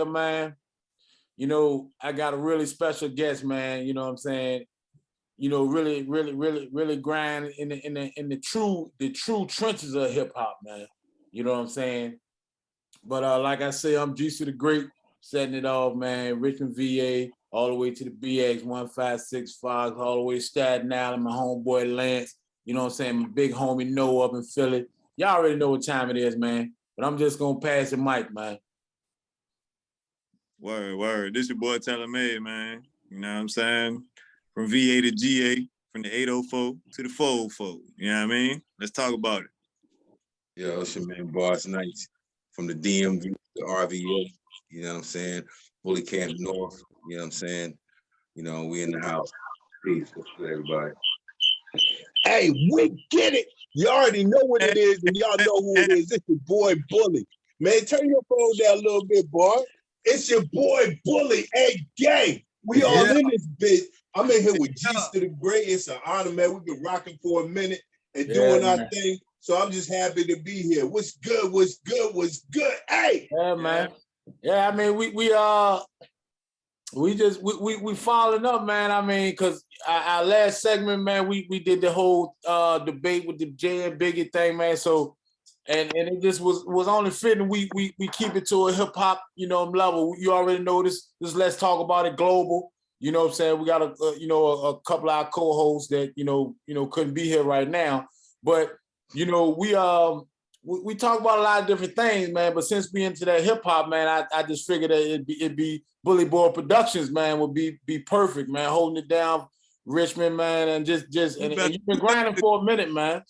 here, man. You know, I got a really special guest, man. You know what I'm saying? You know, really grind in the true trenches of hip hop, man. You know what I'm saying? But like I say, I'm GC the Great, setting it off, man. Richmond, VA, all the way to the BX 1565, all the way to Staten Island, my homeboy Lance. You know what I'm saying? My big homie Noah up in Philly. Y'all already know what time it is, man. But I'm just gonna pass the mic, man. Word. This your boy Talamay, man. You know what I'm saying? From VA to GA, from the 804 to the 404. You know what I mean? Let's talk about it. Yo, it's your man BARZ Nights from the DMV to the RVA. You know what I'm saying? Bully Camp North. You know what I'm saying? You know, we in the house. Peace. What's good, everybody? Hey, we get it. You already know what it is, and y'all know who it is. It's your boy Bully. Man, turn your phone down a little bit, boy. It's your boy Bully. Hey, gang. We all in this bitch. I'm in here with G's to the Great. It's an honor, man. We've been rocking for a minute and doing our thing. So I'm just happy to be here. What's good? What's good? What's good? Hey. Yeah, man. Yeah, I mean, we following up, man. I mean, cause our last segment, man, we did the whole debate with the Jay and Biggie thing, man. So and it just was only fitting we keep it to a hip hop, you know, level. You already know this Let's Talk About It global. You know what I'm saying? We got a couple of our co-hosts that you know couldn't be here right now, but you know we talk about a lot of different things, man. But since we into that hip hop, man, I just figured that it'd be BULLYBOI Productions, man, would be perfect, man, holding it down, Richmond, man, and and you've been grinding for a minute, man.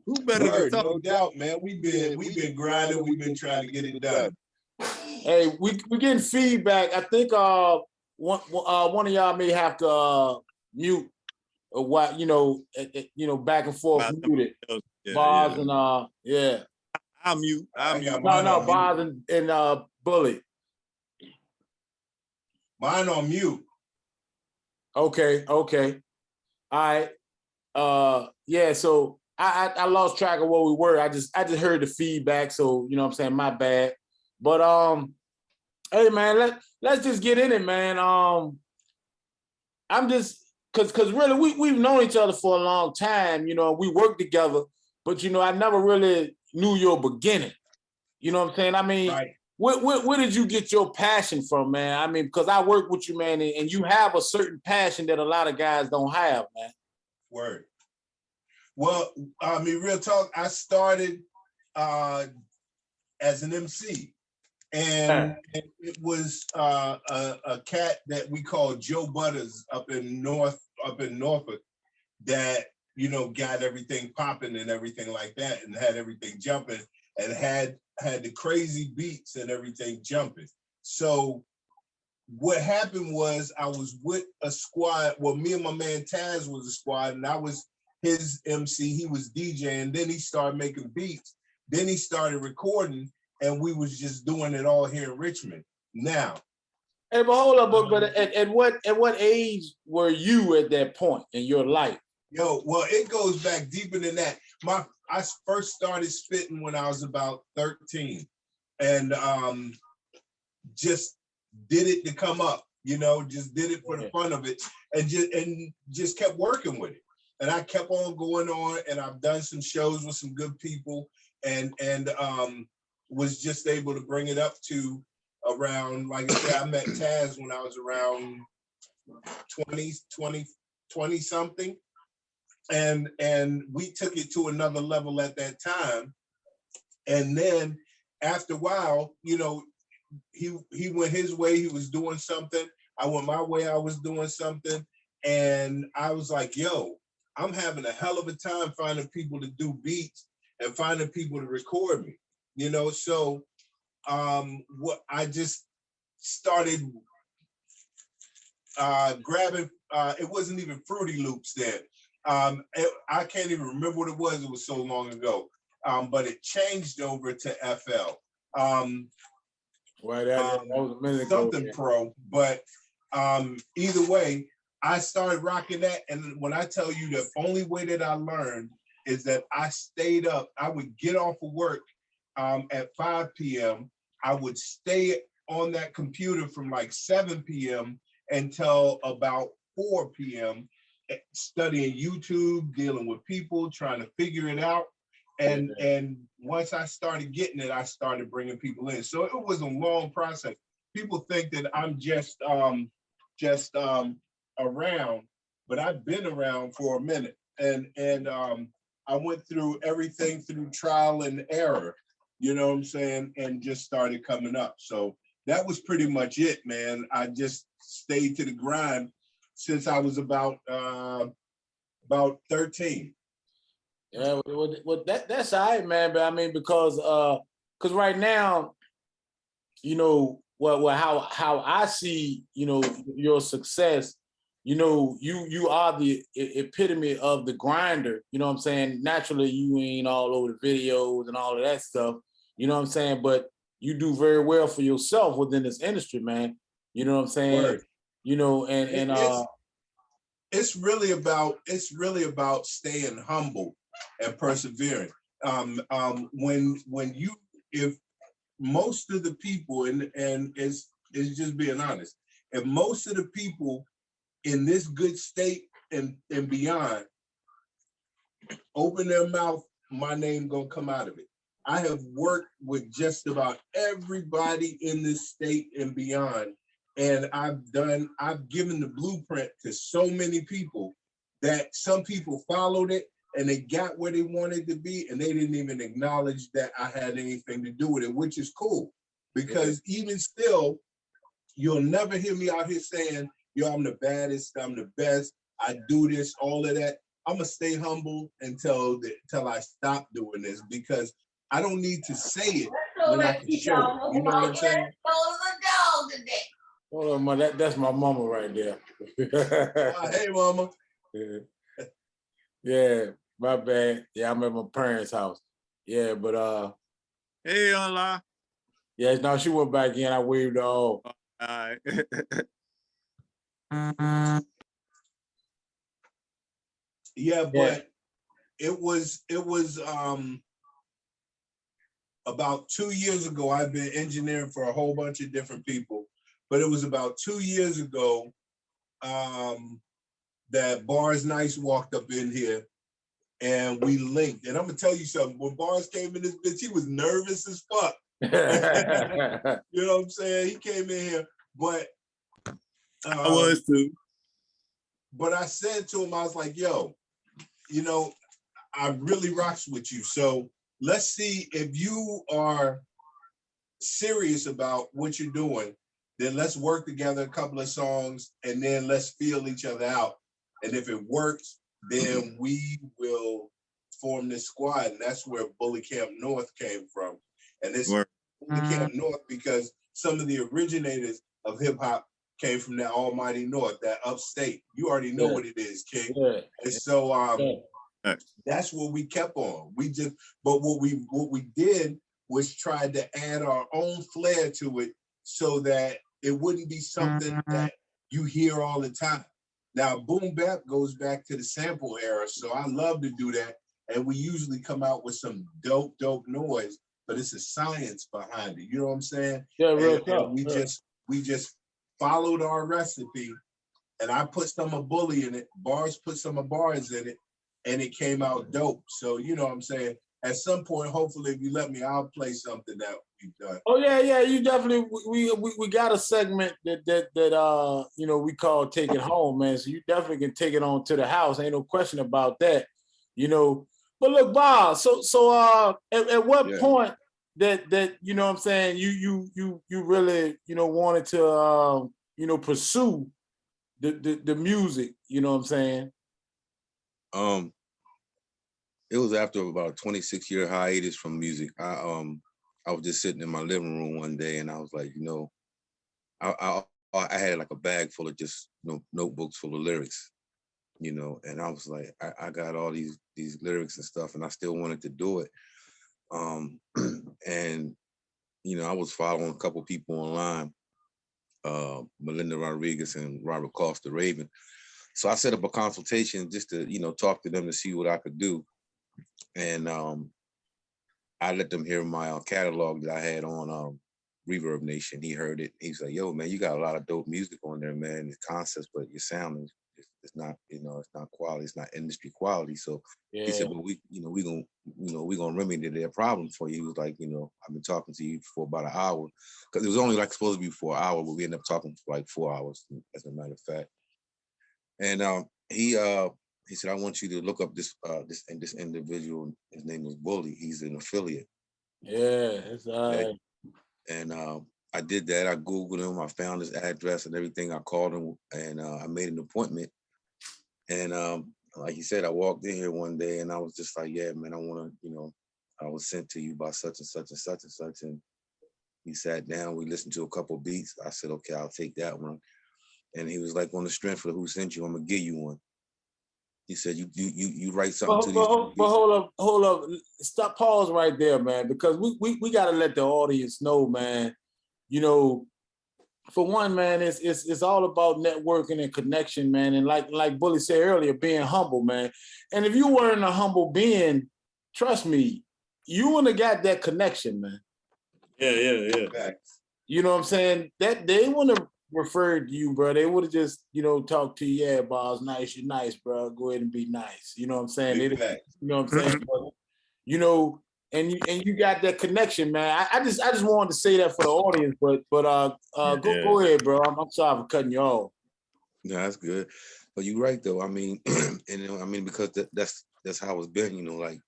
Who better? No doubt, man. We've been grinding. We've been trying to get it done. Hey, we getting feedback. I think one of y'all may have to mute or what, you know, back and forth muted. BARZ and yeah. I'll mute. No, BARZ and Bully. Mine on mute. Okay. All right. Yeah, so I lost track of where we were. I just heard the feedback, so you know what I'm saying, my bad. But hey man, let's just get in it, man. I'm just cause really we've known each other for a long time, you know, we work together, but you know, I never really knew your beginning. You know what I'm saying? I mean, right. Where did you get your passion from, man? I mean, because I work with you, man, and you have a certain passion that a lot of guys don't have, man. Word. Well, I mean, real talk, I started as an MC. And it was a cat that we called Joe Butters up in Norfolk that, you know, got everything popping and everything like that and had everything jumping and had the crazy beats and everything jumping. So what happened was I was with a squad. Well, me and my man Taz was a squad and I was his MC. He was DJing. Then he started making beats. Then he started recording. And we was just doing it all here in Richmond. Now, hey, but hold up, but at what age were you at that point in your life? Yo, well, it goes back deeper than that. I first started spitting when I was about 13, and just did it to come up. You know, just did it for the fun of it, and just kept working with it. And I kept on going on, and I've done some shows with some good people, and was just able to bring it up to around, like I said, I met Taz when I was around 20 something. And we took it to another level at that time. And then after a while, you know, he went his way, he was doing something. I went my way, I was doing something. And I was like, yo, I'm having a hell of a time finding people to do beats and finding people to record me. You know, so what I just started grabbing, it wasn't even Fruity Loops then. I can't even remember what it was so long ago. But it changed over to FL. Well, that was a minute something ago, yeah. Pro, but either way, I started rocking that. And when I tell you the only way that I learned is that I stayed up. I would get off of work at 5 p.m. I would stay on that computer from like 7 p.m. until about 4 p.m. studying YouTube, dealing with people, trying to figure it out. And once I started getting it, I started bringing people in. So it was a long process. People think that I'm just around, but I've been around for a minute. And I went through everything through trial and error, you know what I'm saying? And just started coming up. So that was pretty much it, man. I just stayed to the grind since I was about 13. Yeah, well that's all right, man. But I mean, because right now, you know, how I see, you know, your success, you know, you are the epitome of the grinder. You know what I'm saying? Naturally, you ain't all over the videos and all of that stuff. You know what I'm saying? But you do very well for yourself within this industry, man. You know what I'm saying? Word. You know, it's really about staying humble and persevering. If most of the people, and it's just being honest, if most of the people in this good state and beyond open their mouth, my name gonna come out of it. I have worked with just about everybody in this state and beyond, and I've given the blueprint to so many people that some people followed it and they got where they wanted to be, and they didn't even acknowledge that I had anything to do with it, which is cool. Because even still, you'll never hear me out here saying, yo, I'm the baddest, I'm the best, I do this, all of that. I'm gonna stay humble until I stop doing this, because I don't need to say it when I can show it. You know what I'm saying? hold on, that's my mama right there. Hey, mama. Yeah, my bad. Yeah, I'm at my parents' house. Yeah, but Hey, Allah. yeah, no, she went back in. I waved her off. All right. Yeah, but it was about 2 years ago. I've been engineering for a whole bunch of different people, but it was about 2 years ago that BARZ Nice walked up in here and we linked. And I'm gonna tell you something, when BARZ came in this bitch, he was nervous as fuck. You know what I'm saying? He came in here, but I was too. But I said to him, I was like, yo, you know, I really rocks with you. So let's see, if you are serious about what you're doing, then let's work together a couple of songs and then let's feel each other out. And if it works, then we will form this squad. And that's where Bully Camp North came from. And it's Bully Camp North because some of the originators of hip hop came from that almighty North, that upstate. You already know what it is, King. And so that's what we kept on. But what we did was try to add our own flair to it so that it wouldn't be something that you hear all the time. Now, boom bap goes back to the sample era, so I love to do that. And we usually come out with some dope noise, but it's a science behind it. You know what I'm saying? Yeah, real and we just followed our recipe, and I put some of Bully in it. BARZ put some of BARZ in it, and it came out dope. So you know what I'm saying? At some point, hopefully, if you let me, I'll play something that we've done. Oh yeah, you definitely. We got a segment that you know, we call Take It Home, man. So you definitely can take it on to the house. Ain't no question about that. You know. But look, Bob. So at what point that you know what I'm saying, you really, you know, wanted to you know, pursue the music, you know what I'm saying? It was after about a 26-year hiatus from music. I was just sitting in my living room one day and I was like, you know, I had like a bag full of just, you know, notebooks full of lyrics, you know, and I was like, I got all these lyrics and stuff, and I still wanted to do it. And you know, I was following a couple people online, Melinda Rodriguez and Robert Costa Raven. So I set up a consultation just to, you know, talk to them to see what I could do. And I let them hear my catalog that I had on Reverb Nation. He heard it. He's like, "Yo, man, you got a lot of dope music on there, man. The concepts, but your sound is it's not, it's not quality. It's not industry quality." So he said, "Well, we gonna remedy their problem for you." He was like, "I've been talking to you for about an hour, because it was only like supposed to be for an hour, but we ended up talking for like 4 hours, as a matter of fact." And he said, "I want you to look up this individual. His name is Bully. He's an affiliate." Yeah, it's And I did that. I Googled him. I found his address and everything. I called him, and I made an appointment. And like he said, I walked in here one day, and I was just like, "Yeah, man, I want to, I was sent to you by such and such and such and such." And he sat down. We listened to a couple of beats. I said, "Okay, I'll take that one." And he was like, "On the strength of who sent you, I'm gonna give you one." He said, "You write something to these." But hold up, stop, pause right there, man, because we gotta let the audience know, man. For one, man, it's all about networking and connection, man. And like Bully said earlier, being humble, man. And if you weren't a humble being, trust me, you wouldn't have got that connection, man. Yeah. You know what I'm saying? That they wouldn't have referred to you, bro. They would have just, talked to you. "Yeah, BARZ, nice, you're nice, bro. Go ahead and be nice." You know what I'm saying? You know what I'm saying? But, and you got that connection, man. I just wanted to say that for the audience, but go ahead, bro. I'm sorry for cutting you off. No, that's good. But you're right, though. I mean, and because that's how it's been, like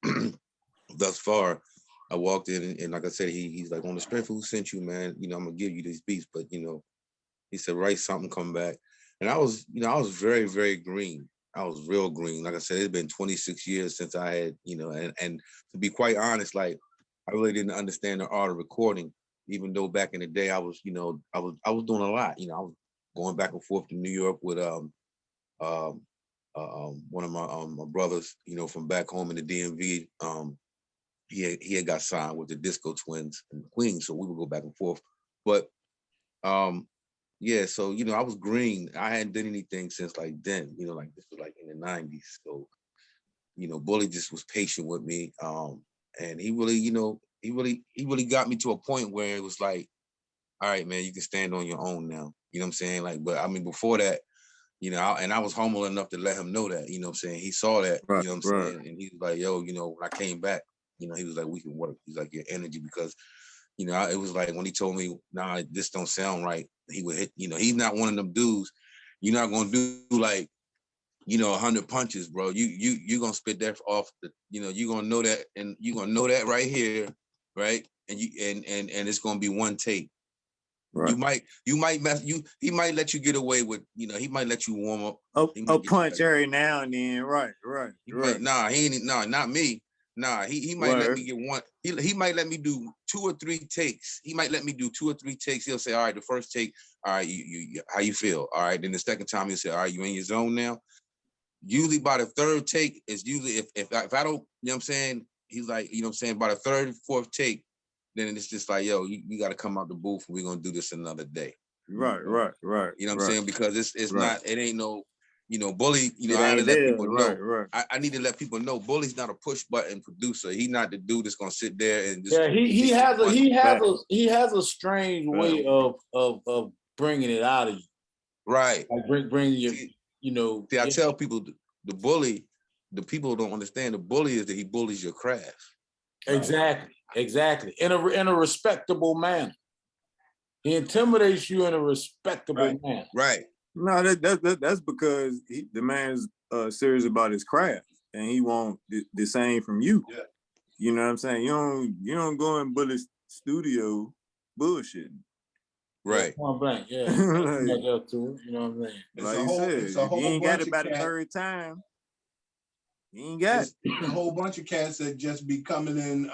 thus far. I walked in, and like I said, he's like, "On the strength of who sent you, man, I'm gonna give you these beats." But he said, "Write something, come back." And I was very, very green. I was real green. Like I said, it's been 26 years since I had, and to be quite honest, like I really didn't understand the art of recording, even though back in the day I was, I was doing a lot. I was going back and forth to New York with one of my brothers, from back home in the DMV. He had got signed with the Disco Twins in Queens, so we would go back and forth. But yeah, so I was green. I hadn't done anything since like then, like this was like in the 90s. So, Bully just was patient with me. And he really, he really got me to a point where it was like, "All right, man, you can stand on your own now." You know what I'm saying? Like, but I mean, before that, and I was humble enough to let him know that, what I'm saying? He saw that, Right, you know what I'm saying? And he was like, "Yo, when I came back, he was like, we can work." He's like, "Your energy," because, it was like when he told me, "Nah, this don't sound right," he would hit, he's not one of them dudes. You're not going to do like, 100 punches, bro. You're going to spit that off the, you're going to know that, and you're going to know that right here, right? And it's going to be one take. Right. He might let you get away with, he might let you warm up. A punch every now and then, right. Not me. Nah, he might let me get one. He might let me do 2 or 3 takes. He might let me do 2 or 3 takes. He'll say, "All right, the first take, all right, you how you feel? All right." Then the second time he'll say, "All right, you in your zone now?" Usually by the 3rd take is usually if I don't, you know what I'm saying? He's like, you know what I'm saying? By the 3rd, 4th take, then it's just like, "Yo, you got to come out the booth, and we're gonna do this another day." Right. You know what I'm saying? Because it's not, it ain't no, Bully, I had to let people know. Right. I need to let people know Bully's not a push button producer. He's not the dude that's gonna sit there and just. Yeah, he has a strange way of bringing it out of you. Right. Like bringing you, See, I tell people the bully, the people don't understand the bully is that he bullies your craft. Exactly. In a respectable manner. He intimidates you in a respectable manner. Right. No, that's because the man's serious about his craft, and he want the same from you. Yeah. You know what I'm saying? You don't go in Bully's studio bullshitting. Right. Point blank, yeah. Like that too, you know what I'm saying? Like you said, if you ain't got it by the 3rd time, you ain't got it. A whole bunch of cats that just be coming in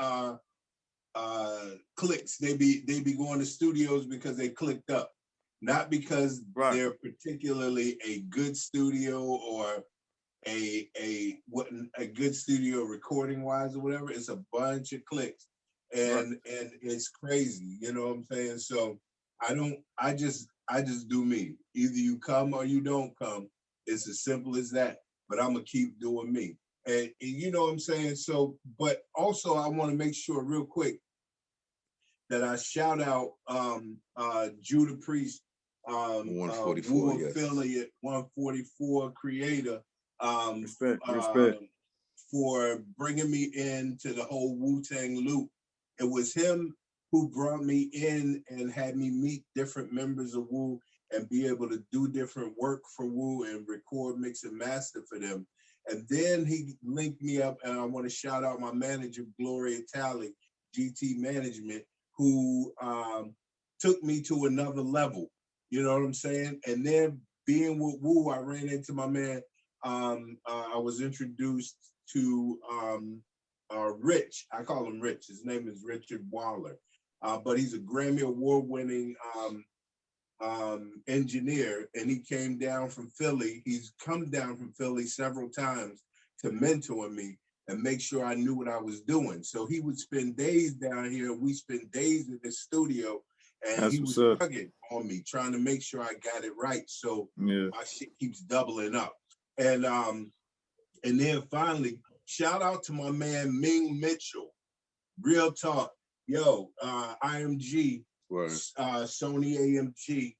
clicks. They be going to studios because they clicked up, not because they're particularly a good studio or a good studio recording wise or whatever. It's a bunch of clicks, and it's crazy. You know what I'm saying? So I just do me. Either you come or you don't come. It's as simple as that. But I'm gonna keep doing me. And you know what I'm saying? So, but also I want to make sure real quick, that I shout out Judah Priest, 144, Wu yes. affiliate, 144 creator, Respect. for bringing me into the whole Wu-Tang loop. It was him who brought me in and had me meet different members of Wu and be able to do different work for Wu and record, mix, and master for them. And then he linked me up, and I want to shout out my manager, Gloria Talley, GT Management, who took me to another level. You know what I'm saying? And then being with Wu, I ran into my man. I was introduced to Rich. I call him Rich. His name is Richard Waller, but he's a Grammy Award-winning engineer, and he came down from Philly. He's come down from Philly several times to mentor me and make sure I knew what I was doing. So he would spend days down here. We spent days in the studio, and That's he was tugging on me, trying to make sure I got it right. So my shit keeps doubling up. And then finally, shout out to my man Ming Mitchell. Real talk. Yo, IMG, Sony AMG,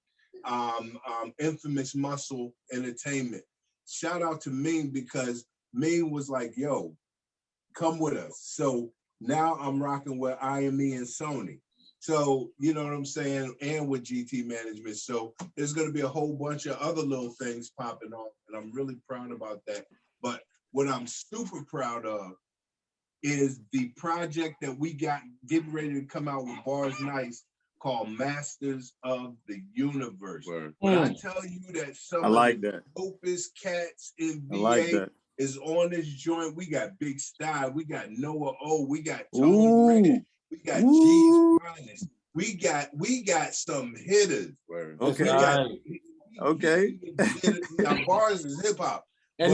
Infamous Muscle Entertainment. Shout out to Ming, because Ming was like, yo, come with us. So now I'm rocking with IME and Sony. So, you know what I'm saying? And with GT Management. So there's going to be a whole bunch of other little things popping off, and I'm really proud about that. But what I'm super proud of is the project that we got getting ready to come out with BARZ Nice, called Masters of the Universe. When I tell you that some of the dopest cats in VA is on this joint, we got Big Style, we got Noah O, we got Tone Red, we got G's Finest, we got some hitters. Okay. Now BARZ is hip hop. And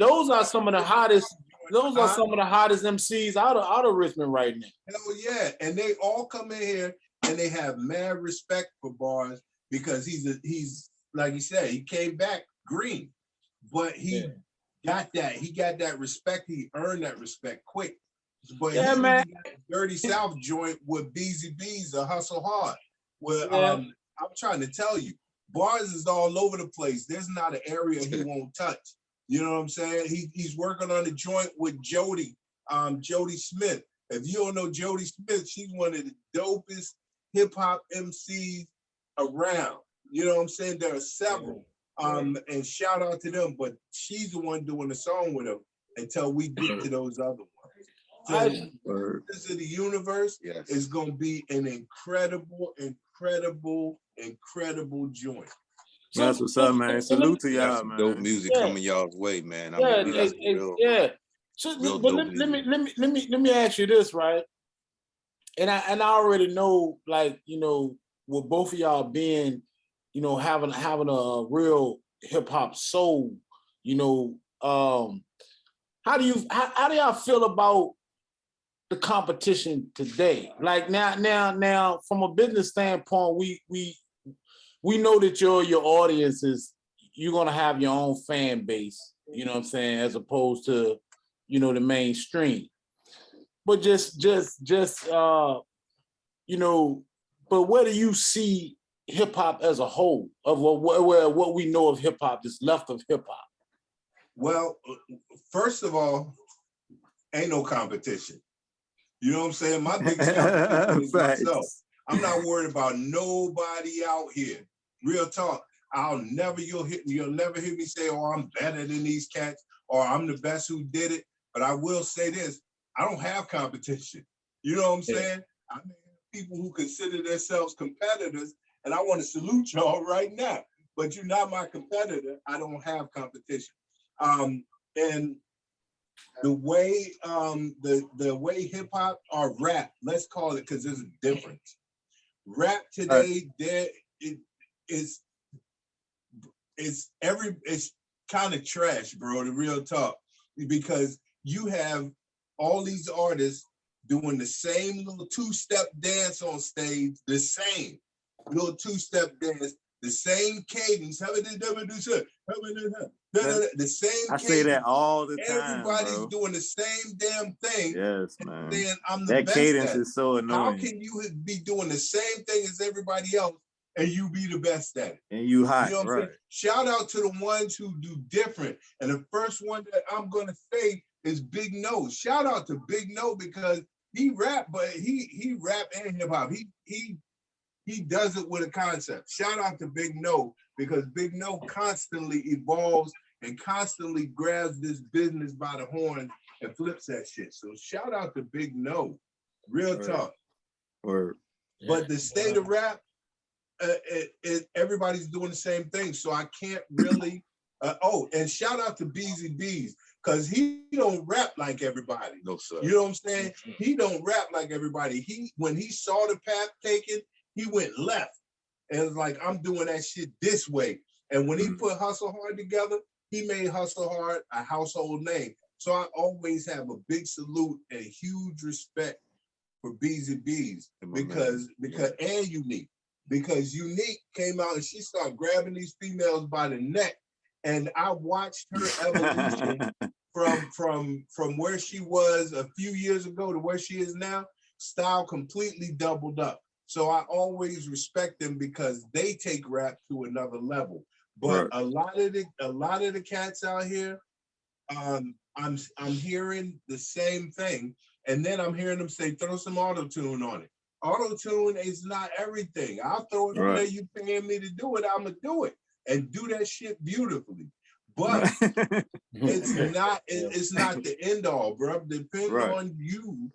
those are some of the hottest. Those are some of the hottest MCs out of Richmond right now. Hell yeah. And they all come in here and they have mad respect for BARZ, because he's like you said, he came back green, but he got that respect. He earned that respect quick. But yeah, man. Dirty South joint with Beezy B's a Hustle Hard. Where I'm trying to tell you, BARZ is all over the place. There's not an area he won't touch. You know what I'm saying? He's working on a joint with Jody Smith. If you don't know Jody Smith, she's one of the dopest hip hop MCs around. You know what I'm saying? There are several. And shout out to them, but she's the one doing the song with him until we get to those other ones. So Masters of the Universe is gonna be an incredible joint. That's what's up, man. Salute to y'all, man. Dope music coming y'all's way, man. I mean, So, but let me ask you this, right? And I already know, like, you know, with both of y'all being, you know, having a real hip hop soul, you know, how do y'all feel about the competition today? Like now, from a business standpoint, we know that your audience is, you're gonna have your own fan base, you know what I'm saying, as opposed to, you know, the mainstream. But just you know, but where do you see hip hop as a whole, of what we know of hip hop, that's left of hip hop? Well, first of all, ain't no competition. You know what I'm saying? My biggest competition is myself. I'm not worried about nobody out here. Real talk. You'll never hear me say, oh, I'm better than these cats, or I'm the best who did it. But I will say this, I don't have competition. You know what I'm saying? I mean, people who consider themselves competitors, and I want to salute y'all right now, but you're not my competitor. I don't have competition. And the way the way hip hop or rap, let's call it, because there's a difference. Rap today, it's kind of trash, bro, the real talk, because you have all these artists doing the same little two-step dance on stage, the same little two-step dance the same cadence, the same I cadence. say that all the time. Everybody's bro. doing the same damn thing. Yes, man. Saying I'm the That best cadence at it. is so annoying. How can you be doing the same thing as everybody else and you be the best at it? And you hot, You know what I'm right? saying? Shout out to the ones who do different. And the first one that I'm gonna say is Big No. Shout out to Big No because he rap, but he rap and hip hop. He does it with a concept. Shout out to Big No because Big No constantly evolves and constantly grabs this business by the horn and flips that shit. So shout out to Big No, real talk. Or But the state of rap, everybody's doing the same thing. So I can't really. And shout out to Beezy Bees because he don't rap like everybody. No, sir. You know what I'm saying? He don't rap like everybody. When he saw the path taken, he went left and was like, I'm doing that shit this way. And when he put Hustle Hard together, he made Hustle Hard a household name. So I always have a big salute and huge respect for Beezy Bees because and Unique. Because Unique came out and she started grabbing these females by the neck. And I watched her evolution from where she was a few years ago to where she is now. Style completely doubled up. So I always respect them because they take rap to another level. But a lot of the cats out here, I'm hearing the same thing, and then I'm hearing them say throw some auto-tune on it. Auto-tune is not everything. I'll throw it on there. You paying me to do it, I'ma do it and do that shit beautifully. But it's not the end all, bro. Depends on you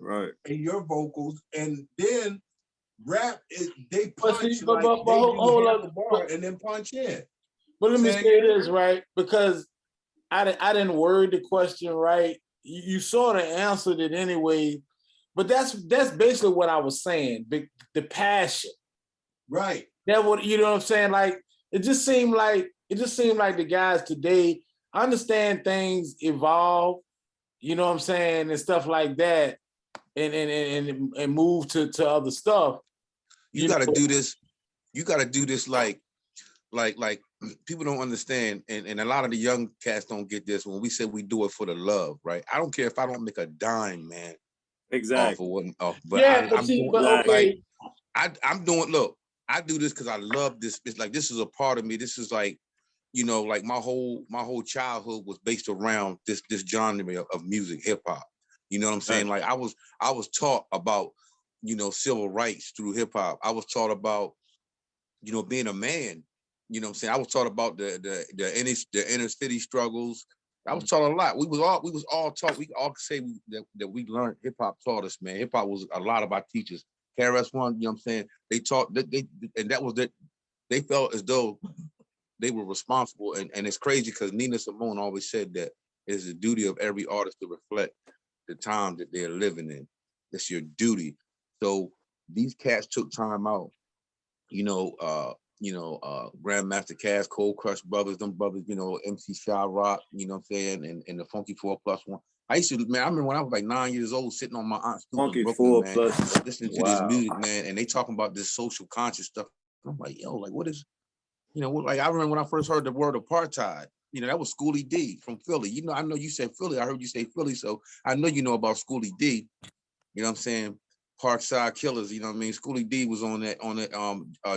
and your vocals, and then rap is they punch hold up bar and then punch in. But let me say this, right? Because I didn't word the question right. You sort of answered it anyway, but that's basically what I was saying. The passion, right? That what you know what I'm saying? Like it just seemed like the guys today understand things evolve, you know what I'm saying, and stuff like that, and move to other stuff. You got to do this. You got to do this like people don't understand, and a lot of the young cats don't get this when we say we do it for the love, right? I don't care if I don't make a dime, man. Exactly. I'm doing. Look, I do this because I love this. It's like this is a part of me. This is like, you know, like my whole childhood was based around this genre of music, hip hop. You know what I'm saying? Like I was taught about, you know, civil rights through hip hop. I was taught about, you know, being a man. You know what I'm saying? I was taught about the inner city struggles. I was taught a lot. We was all taught. We all say that we learned. Hip hop taught us, man. Hip hop was a lot of our teachers. KRS-One, you know what I'm saying? They taught that they felt as though they were responsible. And it's crazy because Nina Simone always said that it's the duty of every artist to reflect the time that they're living in. It's your duty. So these cats took time out, Grandmaster Cass, Cold Crush Brothers, them brothers, you know, MC Shy Rock, you know what I'm saying, and the Funky 4+1. I remember when I was like 9 years old, sitting on my aunt's stoop in Brooklyn, man, listening to this music, man, and they talking about this social conscious stuff. I'm like, yo, like, what is, you know, like I remember when I first heard the word apartheid, you know, that was Schoolie D from Philly. You know, I know you said Philly, I heard you say Philly, so I know you know about Schoolie D, you know what I'm saying? Parkside Killers, you know what I mean? Schoolie D was on that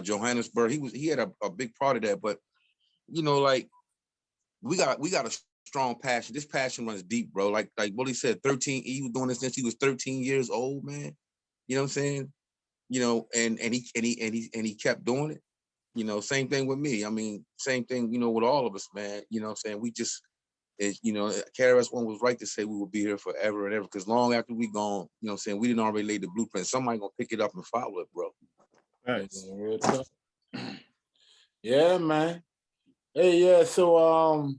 Johannesburg. He had a big part of that, but you know, like we got a strong passion. This passion runs deep, bro. Like Willie said, 13, he was doing this since he was 13 years old, man. You know what I'm saying? You know, and he kept doing it. You know, same thing with me. I mean, same thing, you know, with all of us, man. You know what I'm saying? You know, KRS-One was right to say we will be here forever and ever, because long after we gone, you know what I'm saying, we didn't already lay the blueprint. Somebody gonna pick it up and follow it, bro. Right. Yeah, man. Hey, yeah, so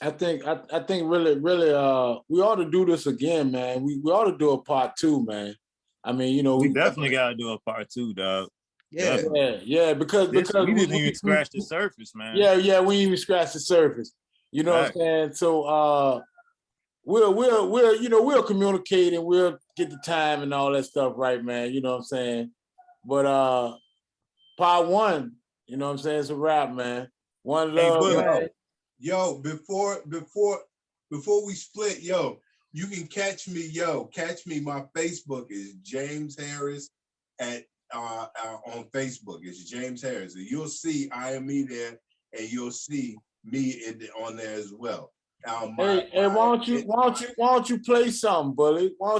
I think really we ought to do this again, man. We ought to do a part 2, man. I mean, you know, we definitely gotta do a part 2, dog. Yeah, because we didn't even scratch the surface, man. Yeah, we didn't even scratch the surface. You know what I'm saying? So we'll communicate and we'll get the time and all that stuff right, man. You know what I'm saying? But part 1, You know what I'm saying? It's a wrap, man. One Hey, love, Bully. man. Yo, before we split, yo, you can catch me, my Facebook is James Harris on Facebook. It's James Harris. And you'll see I am me there, and you'll see me on there as well. Why don't you play something, Bully? Why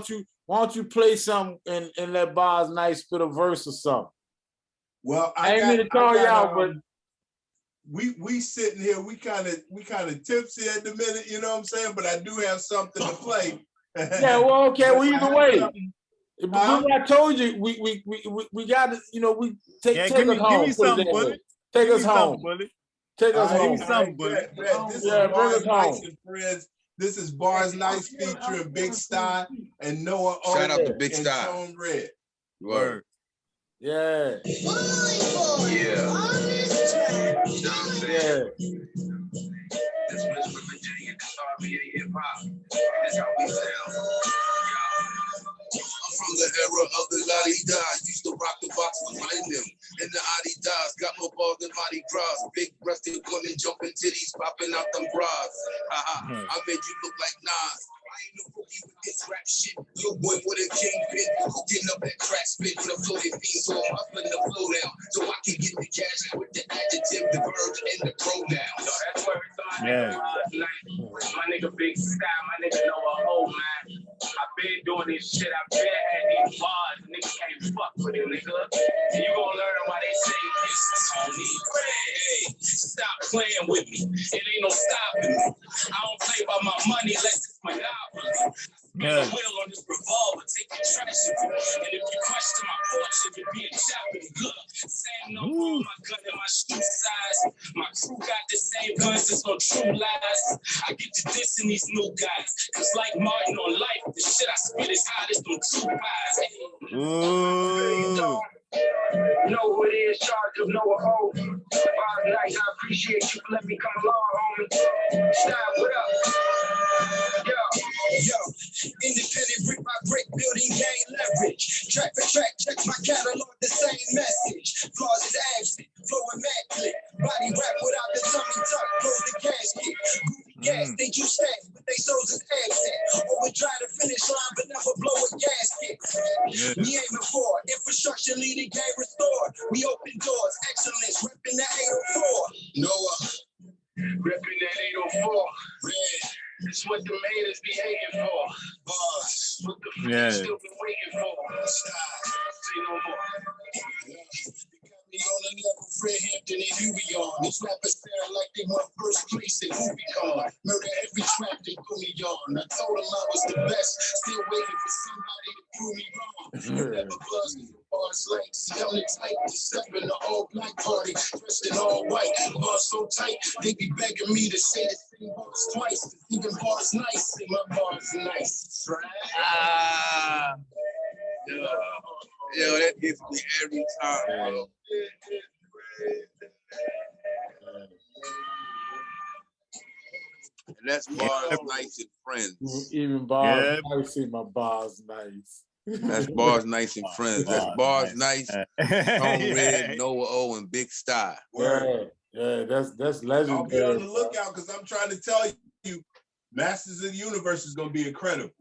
don't you play something and let BARZ Nice spit a verse or something? Well, I ain't mean to call you out, but we sitting here, we kind of tipsy at the minute, you know what I'm saying? But I do have something to play. yeah, well, okay, well, either way. I told you we got to, you know, we take us home. Give me something, Bully. Take us home. Take us home. Give me something, Bully. This is BARZ Nice and Friends. This is BARZ Nice featuring Big Sty and Noah O. Shout out to Big Sty. Tone Red. Word. Yeah. BULLYBOI. Yeah. Yeah. This was from Virginia, RVA hip hop. That's how we sound. From the era of the la-di-da, used to rock the box behind them. And the Adidas got more balls than Mardi Gras. Big breasted women jumping titties, popping out them bras. I made you look like Nas. I ain't no rookie with this rap shit. Your boy with a kingpin, hooking up that crack spit with a floating beat. So I'm hustling the flow down, so I can get the cash with the adjective, the verb, and the pronoun. So that's where it's on. Yeah. My nigga Big Sky, my nigga Noah O, man. I've been doing this shit. I've been had these bars. Niggas can't fuck with it, nigga. And you gonna learn why they say it's Tony Red. Hey, stop playing with me. It ain't no stopping me. I don't play by my money unless it's my monopoly. Spin the wheel on this revolver, take the trash of it. And if you question my fortune, you'll be in jeopardy. Look, same number on my gun and my shoe size. My crew got the same guns, it's no true lies. I get to dissing these new guys. Cause like Martin on Life, the shit I spit is hot as them 2 pies. You know who it is, charge of Noah O. BARZ Nice, I appreciate you for letting me come along, homie. Style, what up? Yo, independent brick by brick, building gain leverage. Track for track, check my catalog, the same message. Flaws is absent, flow immaculate. Body rap without the tummy tuck, close the casket. Gas, they juice fast, but they souls is absent. Overdrive the finish line, but never blow a gasket. We aiming for infrastructure, leading game restored. We open doors, excellence, repping the 804. Noah. Repping that 804. Red. It's what the haters be hating for. BARZ. What the fuck still been waiting for. Say no more. Me on the level, Fred Hampton and Huey. These rappers sound like they won first place in Rubicon. Murder every track they put me on. I told them I was the best, still waiting for somebody to prove me wrong. Never buzzed me. BARZ Lights, held it tight to step in the all black party, dressed in all white. BARZ so tight, they be begging me to say the same bars twice. Even BARZ Nice, say my BARZ Nice. Yo, that gets me every time, bro. And that's BARZ Nice and Friends. Even BARZ Nice, see my BARZ Nice. That's BARZ Nice and Friends. That's BARZ Nice, Tone Red, Noah O, and Big Sty. Yeah, that's legendary. I'll be on the lookout because I'm trying to tell you, Masters of the Universe is gonna be incredible.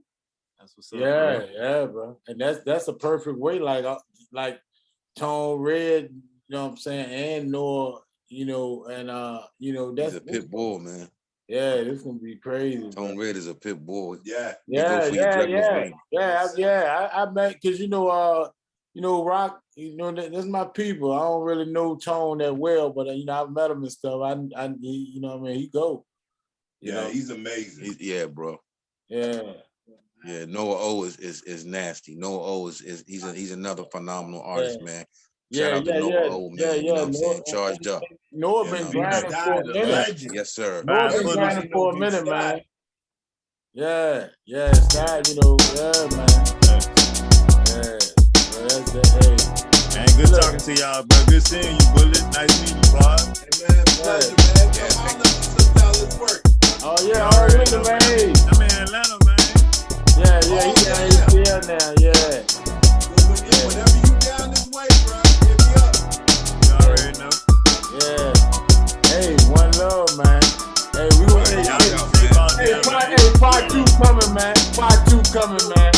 That's what's up. Yeah, bro. And that's a perfect way, like Tone Red, you know what I'm saying, and Noah, you know, and you know, that's He's a pit bull, man. Yeah, this gonna be crazy. Tone Red is a pit bull. Yeah. I bet because you know, Rock, you know, that's my people. I don't really know Tone that well, but you know, I've met him and stuff. You know, what I mean, he go. You know? He's amazing. Yeah, bro. Yeah. Yeah, Noah O is nasty. Noah O he's another phenomenal artist, man. Shout out to Noah O, man. You know what I'm saying? Charged up. Noah been grinding for a minute. Yes, sir. Noah been grinding for a minute, man. Yeah, it's that, you know, man. Yeah. Man, good talking to y'all, bro. Good seeing you, Bully. Nice meeting you, BARZ. Hey, man, pleasure, man. Come on, let's work. Oh, yeah, already, man. I'm in Atlanta, man. He's here now, Whenever you down this way, bro, hit me up. You already know. coming, man. Part 2 coming, man.